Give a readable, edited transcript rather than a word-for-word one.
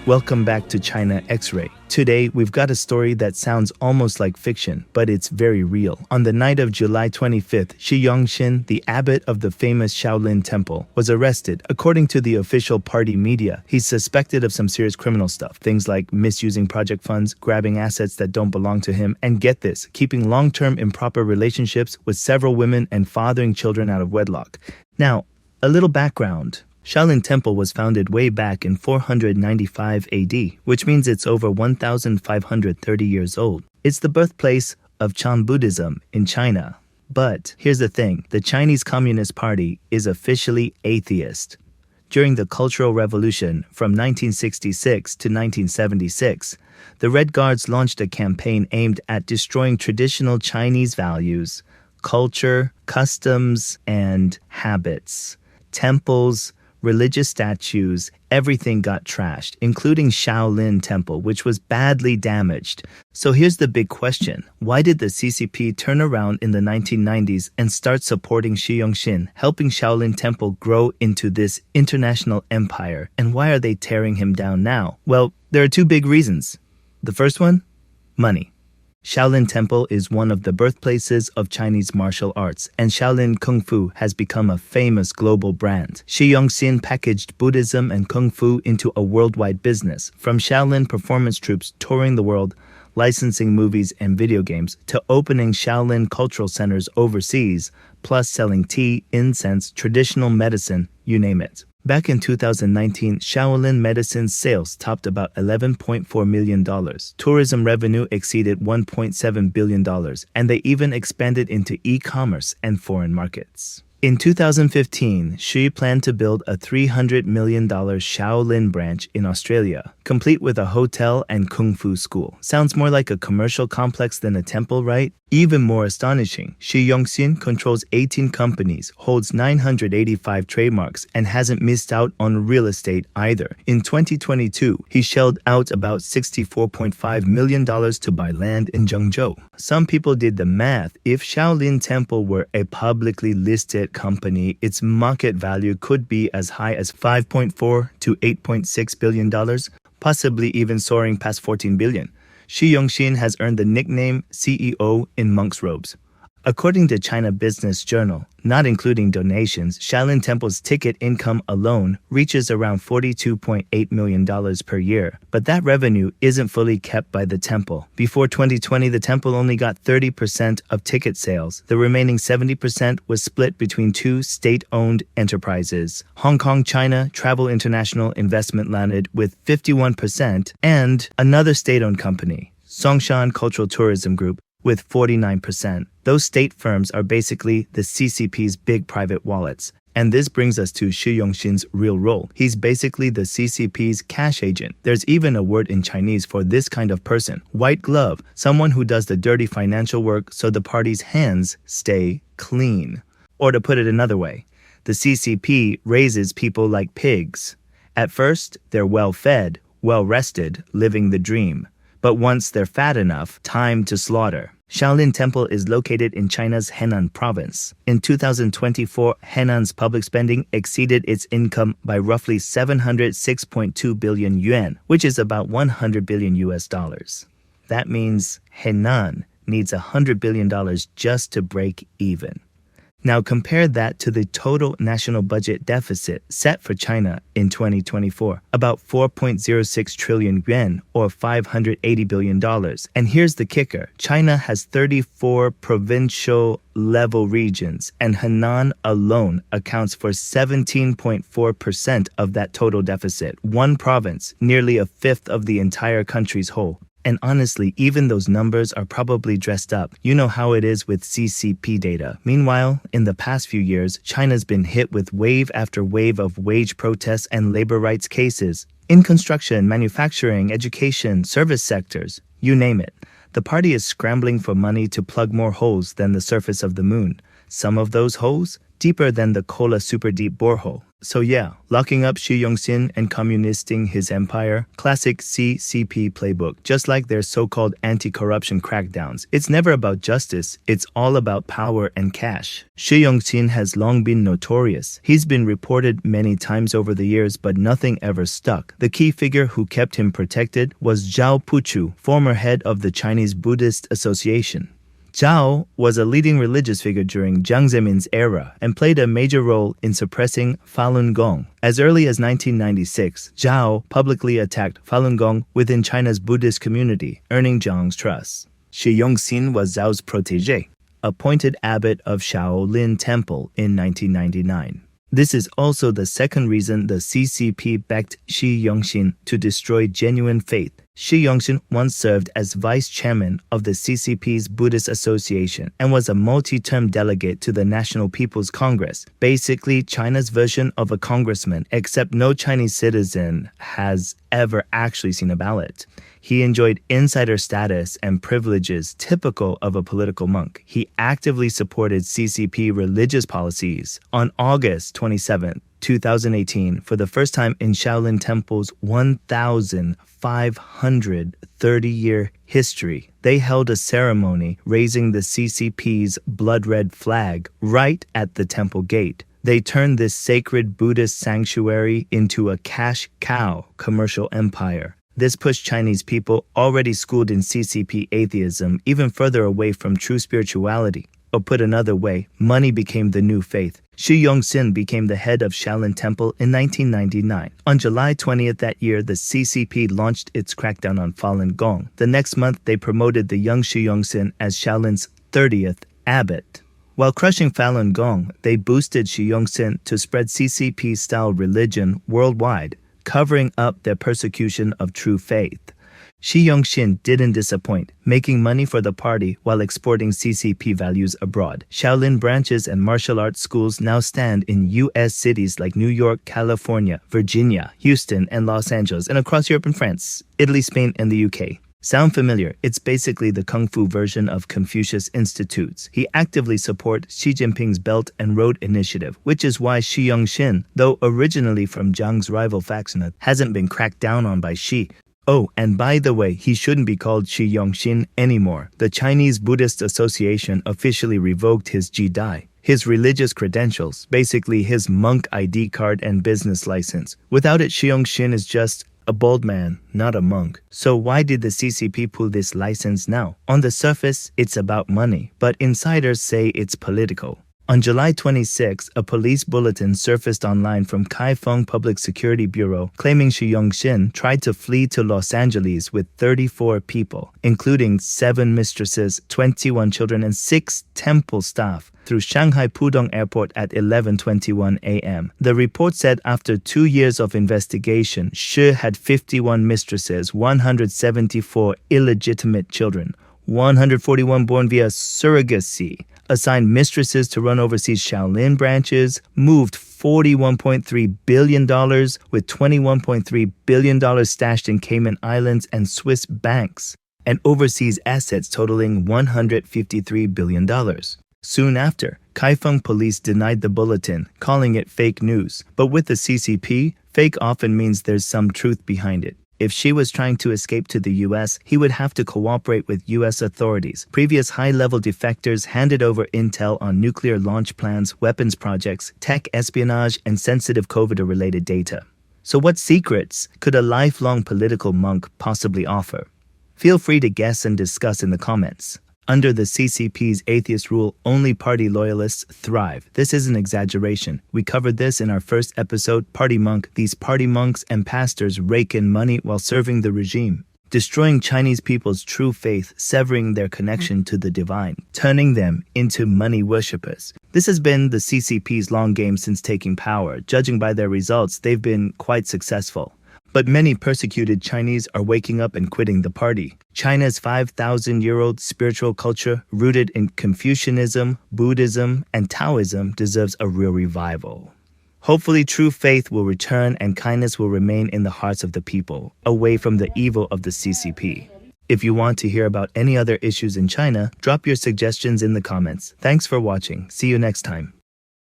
Welcome back to China X-Ray. Today, we've got a story that sounds almost like fiction, but it's very real. On the night of July 25th, Shi Yongxin, the abbot of the famous Shaolin Temple, was arrested. According to the official party media, he's suspected of some serious criminal stuff, things like misusing project funds, grabbing assets that don't belong to him, and get this, keeping long-term improper relationships with several women and fathering children out of wedlock. Now, a little background. Shaolin Temple was founded way back in 495 AD, which means it's over 1,530 years old. It's the birthplace of Chan Buddhism in China. But here's the thing, the Chinese Communist Party is officially atheist. During the Cultural Revolution from 1966 to 1976, the Red Guards launched a campaign aimed at destroying traditional Chinese values, culture, customs, and habits. Temples, religious statues, everything got trashed, including Shaolin Temple, which was badly damaged. So here's the big question. Why did the CCP turn around in the 1990s and start supporting Shi Yongxin, helping Shaolin Temple grow into this international empire? And why are they tearing him down now? Well, there are two big reasons. The first one? Money. Shaolin Temple is one of the birthplaces of Chinese martial arts, and Shaolin Kung Fu has become a famous global brand. Shi Yongxin packaged Buddhism and Kung Fu into a worldwide business, from Shaolin performance troops touring the world, licensing movies and video games, to opening Shaolin cultural centers overseas, plus selling tea, incense, traditional medicine, you name it. Back in 2019, Shaolin medicine sales topped about $11.4 million. Tourism revenue exceeded $1.7 billion, and they even expanded into e-commerce and foreign markets. In 2015, Shi planned to build a $300 million Shaolin branch in Australia, complete with a hotel and kung fu school. Sounds more like a commercial complex than a temple, right? Even more astonishing, Shi Yongxin controls 18 companies, holds 985 trademarks, and hasn't missed out on real estate either. In 2022, he shelled out about $64.5 million to buy land in Zhengzhou. Some people did the math. If Shaolin Temple were a publicly listed company, its market value could be as high as $5.4 to $8.6 billion, possibly even soaring past $14 billion. Shi Yongxin has earned the nickname CEO in monk's robes. According to China Business Journal, not including donations, Shaolin Temple's ticket income alone reaches around $42.8 million per year. But that revenue isn't fully kept by the temple. Before 2020, the temple only got 30% of ticket sales. The remaining 70% was split between two state-owned enterprises. Hong Kong China Travel International Investment landed with 51%, and another state-owned company, Songshan Cultural Tourism Group, with 49%. Those state firms are basically the CCP's big private wallets. And this brings us to Shi Yongxin's real role. He's basically the CCP's cash agent. There's even a word in Chinese for this kind of person, white glove, someone who does the dirty financial work so the party's hands stay clean. Or to put it another way, the CCP raises people like pigs. At first, they're well-fed, well-rested, living the dream. But once they're fat enough, time to slaughter. Shaolin Temple is located in China's Henan province. In 2024, Henan's public spending exceeded its income by roughly 706.2 billion yuan, which is about 100 billion US dollars. That means Henan needs $100 billion just to break even. Now compare that to the total national budget deficit set for China in 2024, about 4.06 trillion yuan or $580 billion. And here's the kicker. China has 34 provincial level regions, and Henan alone accounts for 17.4% of that total deficit. One province, nearly a fifth of the entire country's whole. And honestly, even those numbers are probably dressed up. You know how it is with CCP data. Meanwhile, in the past few years, China's been hit with wave after wave of wage protests and labor rights cases. In construction, manufacturing, education, service sectors, you name it. The party is scrambling for money to plug more holes than the surface of the moon. Some of those holes deeper than the Kola super deep borehole. So yeah, locking up Shi Yongxin and communisting his empire, classic CCP playbook, just like their so-called anti-corruption crackdowns. It's never about justice, it's all about power and cash. Shi Yongxin has long been notorious. He's been reported many times over the years, but nothing ever stuck. The key figure who kept him protected was Zhao Puchu, former head of the Chinese Buddhist Association. Zhao was a leading religious figure during Jiang Zemin's era and played a major role in suppressing Falun Gong. As early as 1996, Zhao publicly attacked Falun Gong within China's Buddhist community, earning Jiang's trust. Shi Yongxin was Zhao's protégé, appointed abbot of Shaolin Temple in 1999. This is also the second reason the CCP backed Shi Yongxin to destroy genuine faith. Shi Yongxin once served as vice chairman of the CCP's Buddhist Association and was a multi-term delegate to the National People's Congress, basically China's version of a congressman, except no Chinese citizen has ever actually seen a ballot. He enjoyed insider status and privileges typical of a political monk. He actively supported CCP religious policies. On August 27, 2018, for the first time in Shaolin Temple's 1,530-year history, they held a ceremony raising the CCP's blood-red flag right at the temple gate. They turned this sacred Buddhist sanctuary into a cash cow commercial empire. This pushed Chinese people already schooled in CCP atheism even further away from true spirituality. Or put another way, money became the new faith. Shi Yongxin became the head of Shaolin Temple in 1999. On July 20th that year, the CCP launched its crackdown on Falun Gong. The next month, they promoted the young Shi Yongxin as Shaolin's 30th abbot. While crushing Falun Gong, they boosted Shi Yongxin to spread CCP-style religion worldwide, covering up their persecution of true faith. Shi Yongxin didn't disappoint, making money for the party while exporting CCP values abroad. Shaolin branches and martial arts schools now stand in U.S. cities like New York, California, Virginia, Houston, and Los Angeles, and across Europe and France, Italy, Spain, and the UK. Sound familiar? It's basically the Kung Fu version of Confucius Institutes. He actively supports Xi Jinping's Belt and Road Initiative, which is why Shi Yongxin, though originally from Jiang's rival faction, hasn't been cracked down on by Xi. Oh, and by the way, he shouldn't be called Shi Yongxin anymore. The Chinese Buddhist Association officially revoked his jidai, his religious credentials, basically his monk ID card and business license. Without it, Shi Yongxin is just a bald man, not a monk. So why did the CCP pull this license now? On the surface, it's about money, but insiders say it's political. On July 26, a police bulletin surfaced online from Kaifeng Public Security Bureau claiming Shi Yongxin tried to flee to Los Angeles with 34 people, including 7 mistresses, 21 children, and 6 temple staff, through Shanghai Pudong Airport at 11:21 a.m. The report said after 2 years of investigation, Shi had 51 mistresses, 174 illegitimate children, 141 born via surrogacy, assigned mistresses to run overseas Shaolin branches, moved $41.3 billion with $21.3 billion stashed in Cayman Islands and Swiss banks, and overseas assets totaling $153 billion. Soon after, Kaifeng police denied the bulletin, calling it fake news. But with the CCP, fake often means there's some truth behind it. If Shi was trying to escape to the US, he would have to cooperate with US authorities. Previous high-level defectors handed over intel on nuclear launch plans, weapons projects, tech espionage, and sensitive COVID-related data. So what secrets could a lifelong political monk possibly offer? Feel free to guess and discuss in the comments. Under the CCP's atheist rule, only party loyalists thrive. This is an exaggeration. We covered this in our first episode, Party Monk. These party monks and pastors rake in money while serving the regime, destroying Chinese people's true faith, severing their connection to the divine, turning them into money worshippers. This has been the CCP's long game since taking power. Judging by their results, they've been quite successful. But many persecuted Chinese are waking up and quitting the party. China's 5,000-year-old spiritual culture, rooted in Confucianism, Buddhism, and Taoism, deserves a real revival. Hopefully, true faith will return and kindness will remain in the hearts of the people, away from the evil of the CCP. If you want to hear about any other issues in China, drop your suggestions in the comments. Thanks for watching. See you next time.